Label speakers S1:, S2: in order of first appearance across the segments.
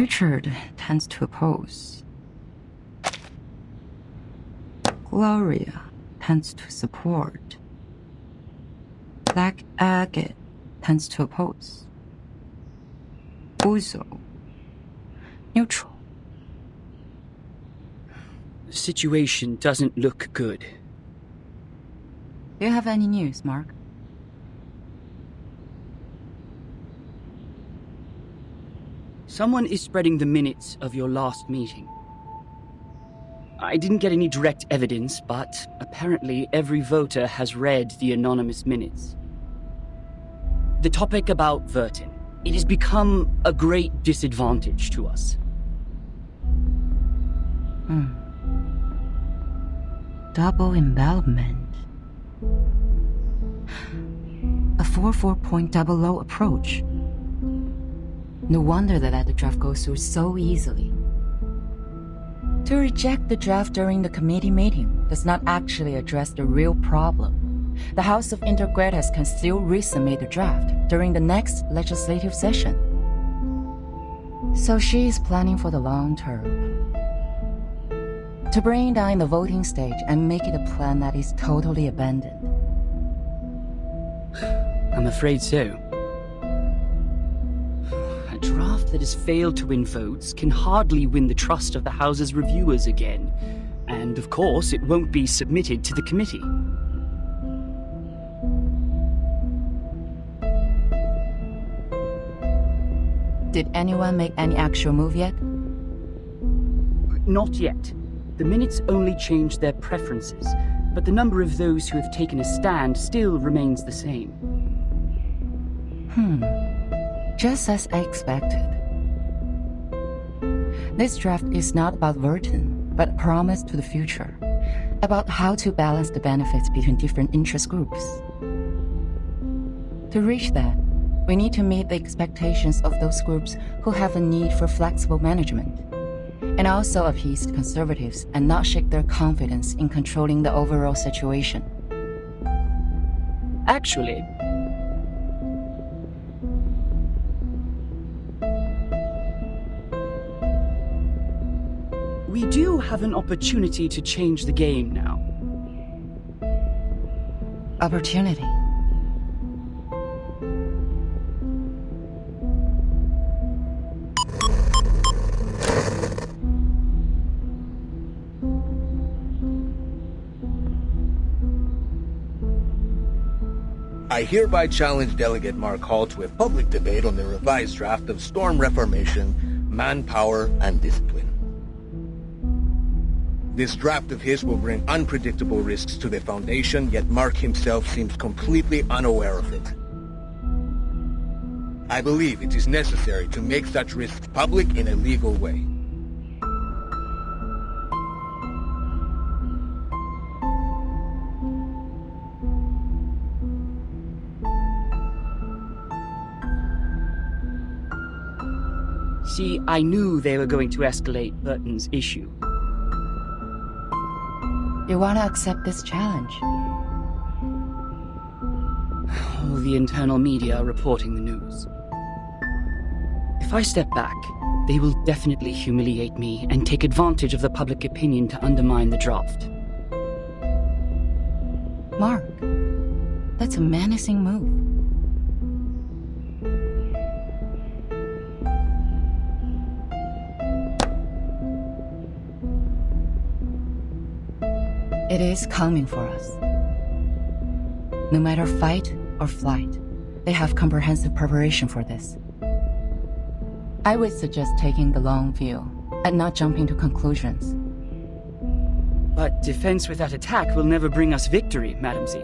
S1: Richard tends to oppose. Gloria tends to support. Black Agate tends to oppose. Uzo, neutral.
S2: The situation doesn't look good.
S1: Do you have any news, Mark?
S2: Someone is spreading the minutes of your last meeting. I didn't get any direct evidence, but apparently every voter has read the anonymous minutes. The topic about Vertin. It has become a great disadvantage to us.
S1: Double envelopment. A 4-4-point double low approach. No wonder they let the draft go through so easily. To reject the draft during the committee meeting does not actually address the real problem. The House of Intergrades can still resubmit the draft during the next legislative session. So she is planning for the long term. To bring it down in the voting stage and make it a plan that is totally abandoned.
S2: I'm afraid so. A draft that has failed to win votes can hardly win the trust of the House's reviewers again. And of course, it won't be submitted to the committee.
S1: Did anyone make any actual move yet?
S2: Not yet. The minutes only changed their preferences, but the number of those who have taken a stand still remains the same.
S1: Just as I expected. This draft is not about Vertin, but a promise to the future. About how to balance the benefits between different interest groups. To reach that, we need to meet the expectations of those groups who have a need for flexible management, and also appease conservatives and not shake their confidence in controlling the overall situation.
S2: Actually, we do have an opportunity to change the game now.
S1: Opportunity.
S3: I hereby challenge Delegate Mark Hall to a public debate on the revised draft of Storm Reformation, Manpower, and Discipline. This draft of his will bring unpredictable risks to the Foundation, yet Mark himself seems completely unaware of it. I believe it is necessary to make such risks public in a legal way.
S2: See, I knew they were going to escalate Burton's issue.
S1: You want to accept this challenge?
S2: All the internal media are reporting the news. If I step back, they will definitely humiliate me and take advantage of the public opinion to undermine the draft.
S1: Mark, that's a menacing move. It is coming for us. No matter fight or flight, they have comprehensive preparation for this. I would suggest taking the long view and not jumping to conclusions.
S2: But defense without attack will never bring us victory, Madam Z.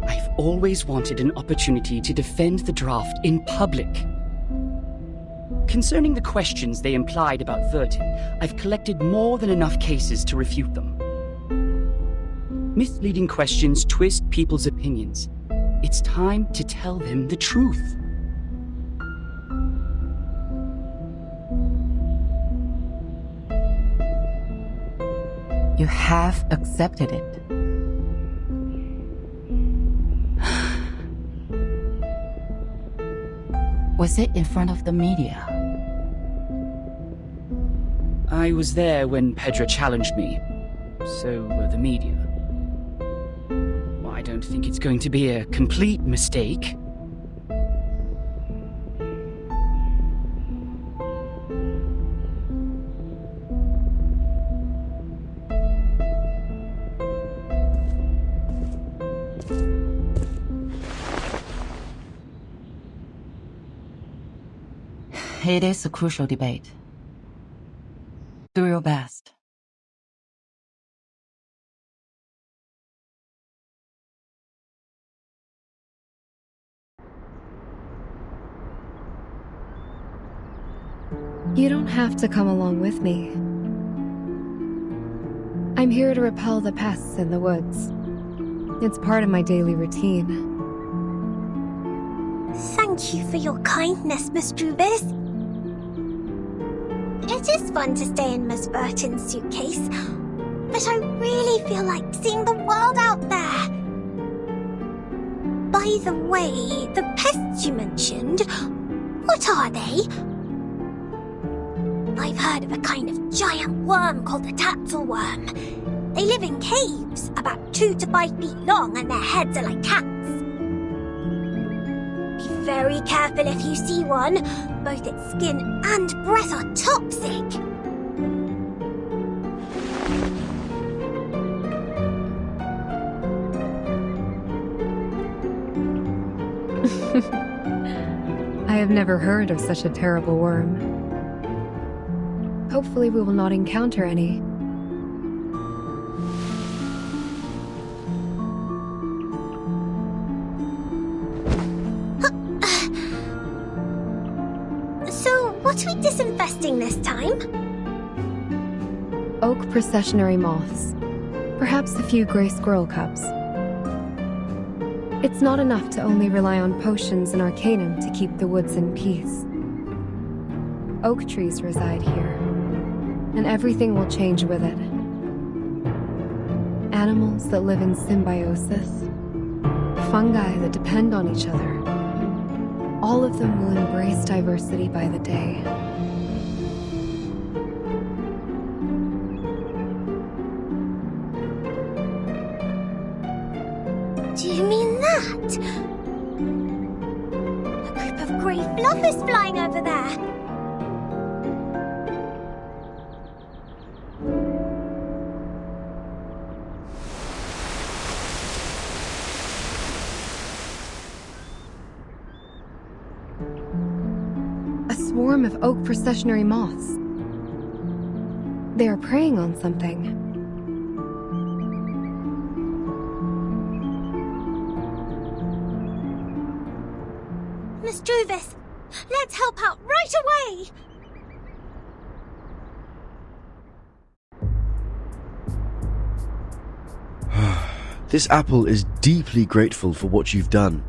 S2: I've always wanted an opportunity to defend the draft in public. Concerning the questions they implied about Vertin, I've collected more than enough cases to refute them. Misleading questions twist people's opinions. It's time to tell them the truth.
S1: You have accepted it. Was it in front of the media?
S2: I was there when Pedra challenged me. So were the media. I don't think it's going to be a complete mistake.
S1: It is a crucial debate. Do your best.
S4: You don't have to come along with me. I'm here to repel the pests in the woods. It's part of my daily routine.
S5: Thank you for your kindness, Miss Druvis. It is fun to stay in Miss Burton's suitcase, but I really feel like seeing the world out there. By the way, the pests you mentioned, what are they? I've heard of a kind of giant worm called the tatzelworm. They live in caves, about 2 to 5 feet long, and their heads are like cats. Be very careful if you see one. Both its skin and breath are toxic.
S4: I have never heard of such a terrible worm. Hopefully we will not encounter any.
S5: So, what are we disinfesting this time?
S4: Oak processionary moths. Perhaps a few gray squirrel cubs. It's not enough to only rely on potions and arcanum to keep the woods in peace. Oak trees reside here, and everything will change with it. Animals that live in symbiosis, fungi that depend on each other. All of them will embrace diversity by the day.
S5: Do you mean that? A group of grey fluffers flying over there.
S4: A swarm of oak processionary moths. They are preying on something.
S5: Miss Druvis, let's help out right away!
S6: This apple is deeply grateful for what you've done.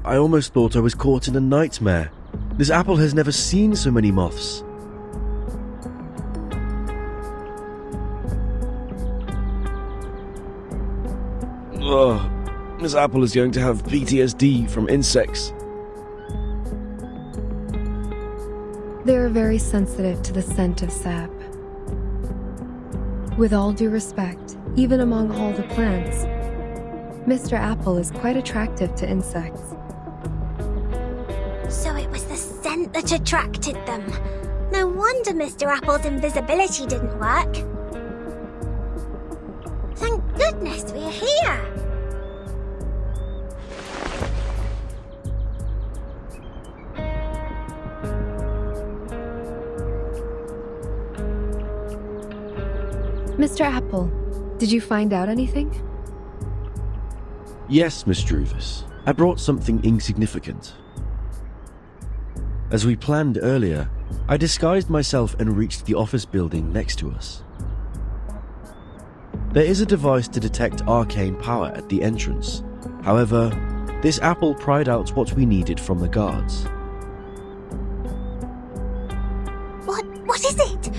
S6: I almost thought I was caught in a nightmare. This apple has never seen so many moths. Ugh. This apple is going to have PTSD from insects.
S4: They are very sensitive to the scent of sap. With all due respect, even among all the plants, Mr. Apple is quite attractive to insects.
S5: So it was the scent that attracted them. No wonder Mr. Apple's invisibility didn't work. Thank goodness we're here.
S4: Mr. Apple, did you find out anything?
S6: Yes, Miss Druvis. I brought something insignificant. As we planned earlier, I disguised myself and reached the office building next to us. There is a device to detect arcane power at the entrance. However, this apple pried out what we needed from the guards.
S5: What is it?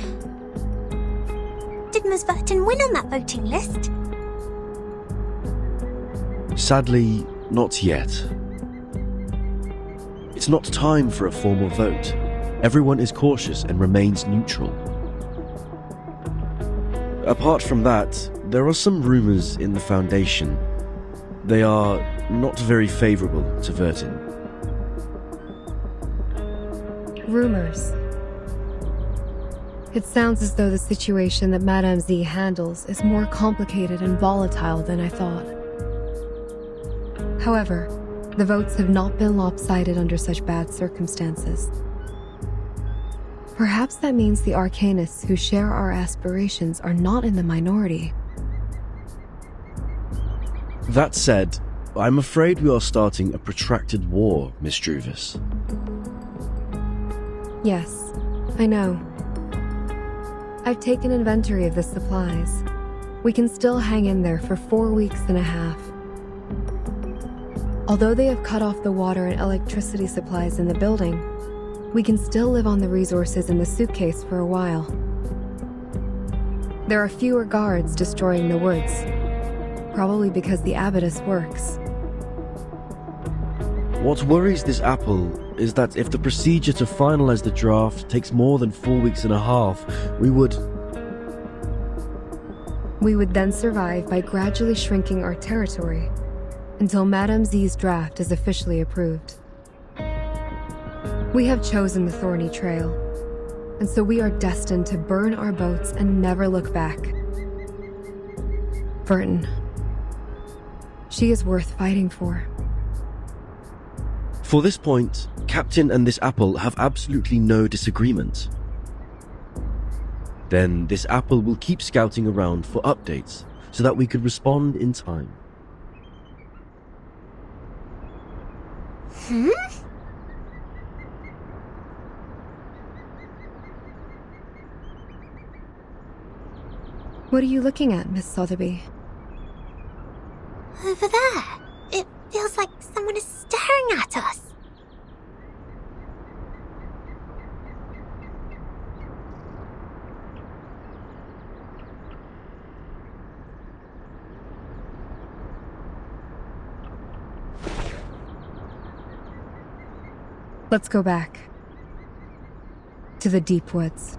S5: Did Miss Burton win on that voting list?
S6: Sadly, not yet. It's not time for a formal vote. Everyone is cautious and remains neutral. Apart from that, there are some rumors in the Foundation. They are not very favorable to Vertin.
S4: Rumors. It sounds as though the situation that Madame Z handles is more complicated and volatile than I thought. However, the votes have not been lopsided under such bad circumstances. Perhaps that means the Arcanists who share our aspirations are not in the minority.
S6: That said, I'm afraid we are starting a protracted war, Miss Druvis.
S4: Yes, I know. I've taken inventory of the supplies. We can still hang in there for 4 weeks and a half. Although they have cut off the water and electricity supplies in the building, we can still live on the resources in the suitcase for a while. There are fewer guards destroying the woods, probably because the abattis works.
S6: What worries this apple is that if the procedure to finalize the draft takes more than 4 weeks and a half, we would
S4: then survive by gradually shrinking our territory until Madame Z's draft is officially approved. We have chosen the thorny trail, and so we are destined to burn our boats and never look back. Vertin. She is worth fighting for.
S6: For this point, Captain and this apple have absolutely no disagreement. Then this apple will keep scouting around for updates so that we could respond in time.
S4: What are you looking at, Miss Sotheby?
S5: Over there. It feels like someone is staring at us.
S4: Let's go back. To the deep woods.